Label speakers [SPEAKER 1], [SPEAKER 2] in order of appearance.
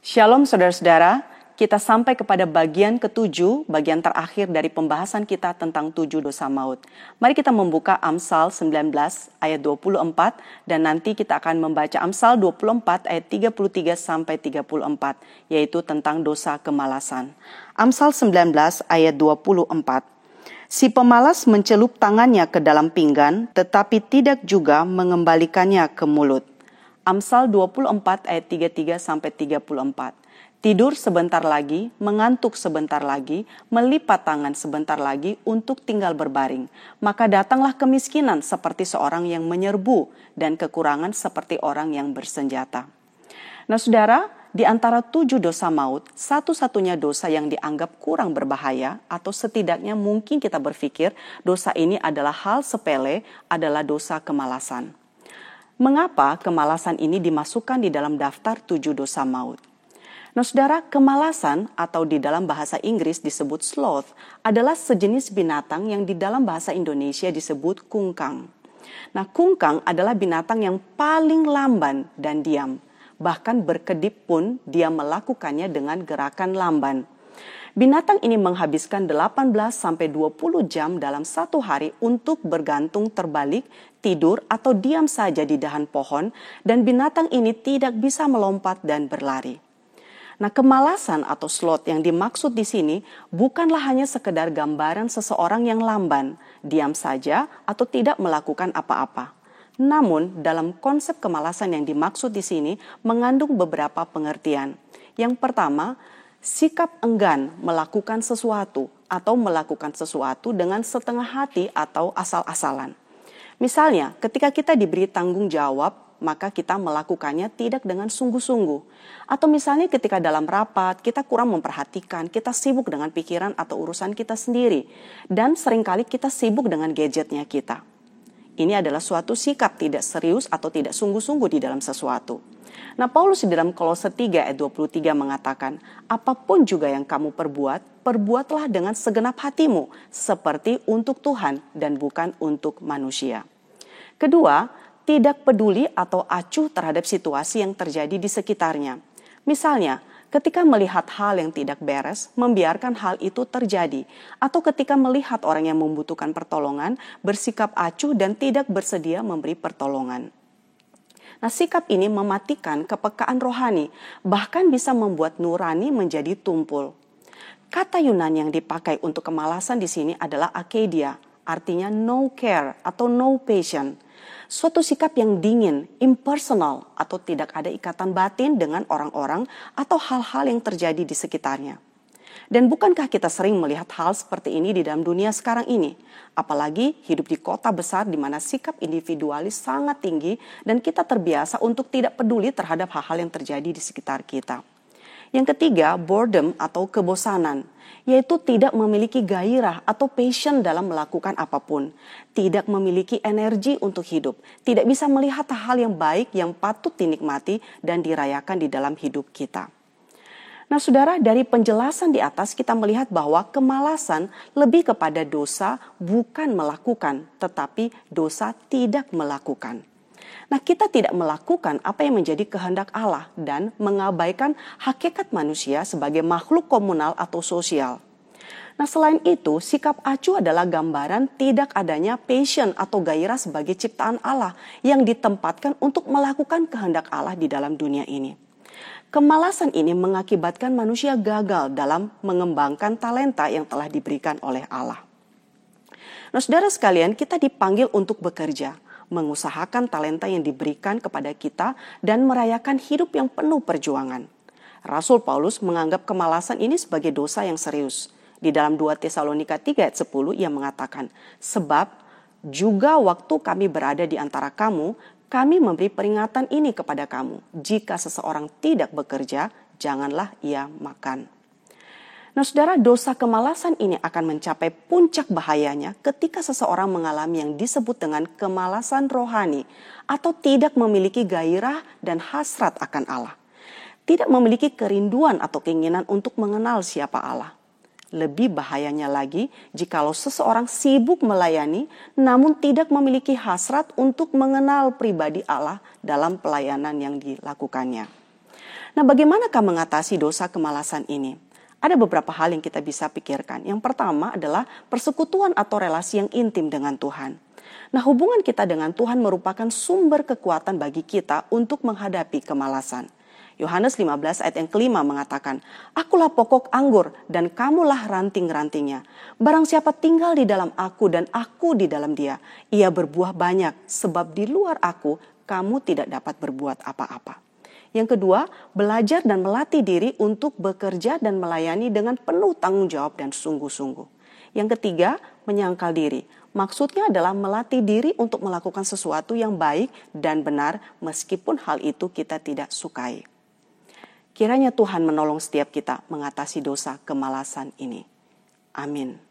[SPEAKER 1] Shalom saudara-saudara, kita sampai kepada bagian ketujuh, bagian terakhir dari pembahasan kita tentang 7 dosa maut. Mari kita membuka Amsal 19 ayat 24 dan nanti kita akan membaca Amsal 24 ayat 33 sampai 34, yaitu tentang dosa kemalasan. Amsal 19 ayat 24. Si pemalas mencelup tangannya ke dalam pinggan, tetapi tidak juga mengembalikannya ke mulut. Amsal 24 ayat 33 sampai 34. Tidur sebentar lagi, mengantuk sebentar lagi, melipat tangan sebentar lagi untuk tinggal berbaring. Maka datanglah kemiskinan seperti seorang yang menyerbu dan kekurangan seperti orang yang bersenjata. Nah saudara, di antara 7 dosa maut, satu-satunya dosa yang dianggap kurang berbahaya atau setidaknya mungkin kita berpikir dosa ini adalah hal sepele adalah dosa kemalasan. Mengapa kemalasan ini dimasukkan di dalam daftar 7 dosa maut? Nah saudara, kemalasan atau di dalam bahasa Inggris disebut sloth adalah sejenis binatang yang di dalam bahasa Indonesia disebut kungkang. Nah kungkang adalah binatang yang paling lamban dan diam. Bahkan berkedip pun dia melakukannya dengan gerakan lamban. Binatang ini menghabiskan 18-20 jam dalam satu hari untuk bergantung terbalik, tidur atau diam saja di dahan pohon, dan binatang ini tidak bisa melompat dan berlari. Nah, kemalasan atau sloth yang dimaksud di sini bukanlah hanya sekedar gambaran seseorang yang lamban, diam saja atau tidak melakukan apa-apa. Namun, dalam konsep kemalasan yang dimaksud di sini mengandung beberapa pengertian. Yang pertama, sikap enggan melakukan sesuatu atau melakukan sesuatu dengan setengah hati atau asal-asalan. Misalnya, ketika kita diberi tanggung jawab, maka kita melakukannya tidak dengan sungguh-sungguh. Atau misalnya ketika dalam rapat, kita kurang memperhatikan, kita sibuk dengan pikiran atau urusan kita sendiri. Dan seringkali kita sibuk dengan gadgetnya kita. Ini adalah suatu sikap tidak serius atau tidak sungguh-sungguh di dalam sesuatu. Nah, Paulus di dalam Kolose 3 ayat 23 mengatakan, apapun juga yang kamu perbuat, perbuatlah dengan segenap hatimu, seperti untuk Tuhan dan bukan untuk manusia. Kedua, tidak peduli atau acuh terhadap situasi yang terjadi di sekitarnya. Misalnya, ketika melihat hal yang tidak beres, membiarkan hal itu terjadi. Atau ketika melihat orang yang membutuhkan pertolongan, bersikap acuh dan tidak bersedia memberi pertolongan. Nah, sikap ini mematikan kepekaan rohani, bahkan bisa membuat nurani menjadi tumpul. Kata Yunani yang dipakai untuk kemalasan di sini adalah akedia, artinya no care atau no passion. Suatu sikap yang dingin, impersonal, atau tidak ada ikatan batin dengan orang-orang atau hal-hal yang terjadi di sekitarnya. Dan bukankah kita sering melihat hal seperti ini di dalam dunia sekarang ini? Apalagi hidup di kota besar di mana sikap individualis sangat tinggi dan kita terbiasa untuk tidak peduli terhadap hal-hal yang terjadi di sekitar kita. Yang ketiga, boredom atau kebosanan, yaitu tidak memiliki gairah atau passion dalam melakukan apapun. Tidak memiliki energi untuk hidup, tidak bisa melihat hal yang baik yang patut dinikmati dan dirayakan di dalam hidup kita. Nah saudara, dari penjelasan di atas kita melihat bahwa kemalasan lebih kepada dosa bukan melakukan, tetapi dosa tidak melakukan. Nah kita tidak melakukan apa yang menjadi kehendak Allah dan mengabaikan hakikat manusia sebagai makhluk komunal atau sosial. Nah selain itu, sikap acuh adalah gambaran tidak adanya passion atau gairah sebagai ciptaan Allah yang ditempatkan untuk melakukan kehendak Allah di dalam dunia ini. Kemalasan ini mengakibatkan manusia gagal dalam mengembangkan talenta yang telah diberikan oleh Allah. Nah saudara sekalian, kita dipanggil untuk bekerja, mengusahakan talenta yang diberikan kepada kita dan merayakan hidup yang penuh perjuangan. Rasul Paulus menganggap kemalasan ini sebagai dosa yang serius. Di dalam 2 Tesalonika 3 ayat 10 ia mengatakan, sebab juga waktu kami berada di antara kamu, kami memberi peringatan ini kepada kamu. Jika seseorang tidak bekerja, janganlah ia makan. Nah saudara, dosa kemalasan ini akan mencapai puncak bahayanya ketika seseorang mengalami yang disebut dengan kemalasan rohani atau tidak memiliki gairah dan hasrat akan Allah. Tidak memiliki kerinduan atau keinginan untuk mengenal siapa Allah. Lebih bahayanya lagi jikalau seseorang sibuk melayani namun tidak memiliki hasrat untuk mengenal pribadi Allah dalam pelayanan yang dilakukannya. Nah, bagaimanakah mengatasi dosa kemalasan ini? Ada beberapa hal yang kita bisa pikirkan. Yang pertama adalah persekutuan atau relasi yang intim dengan Tuhan. Nah, hubungan kita dengan Tuhan merupakan sumber kekuatan bagi kita untuk menghadapi kemalasan. Yohanes 15 ayat yang kelima mengatakan, "Akulah pokok anggur dan kamulah ranting-rantingnya. Barang siapa tinggal di dalam aku dan aku di dalam dia, ia berbuah banyak, sebab di luar aku kamu tidak dapat berbuat apa-apa." Yang kedua, belajar dan melatih diri untuk bekerja dan melayani dengan penuh tanggung jawab dan sungguh-sungguh. Yang ketiga, menyangkal diri. Maksudnya adalah melatih diri untuk melakukan sesuatu yang baik dan benar meskipun hal itu kita tidak sukai. Kiranya Tuhan menolong setiap kita mengatasi dosa kemalasan ini. Amin.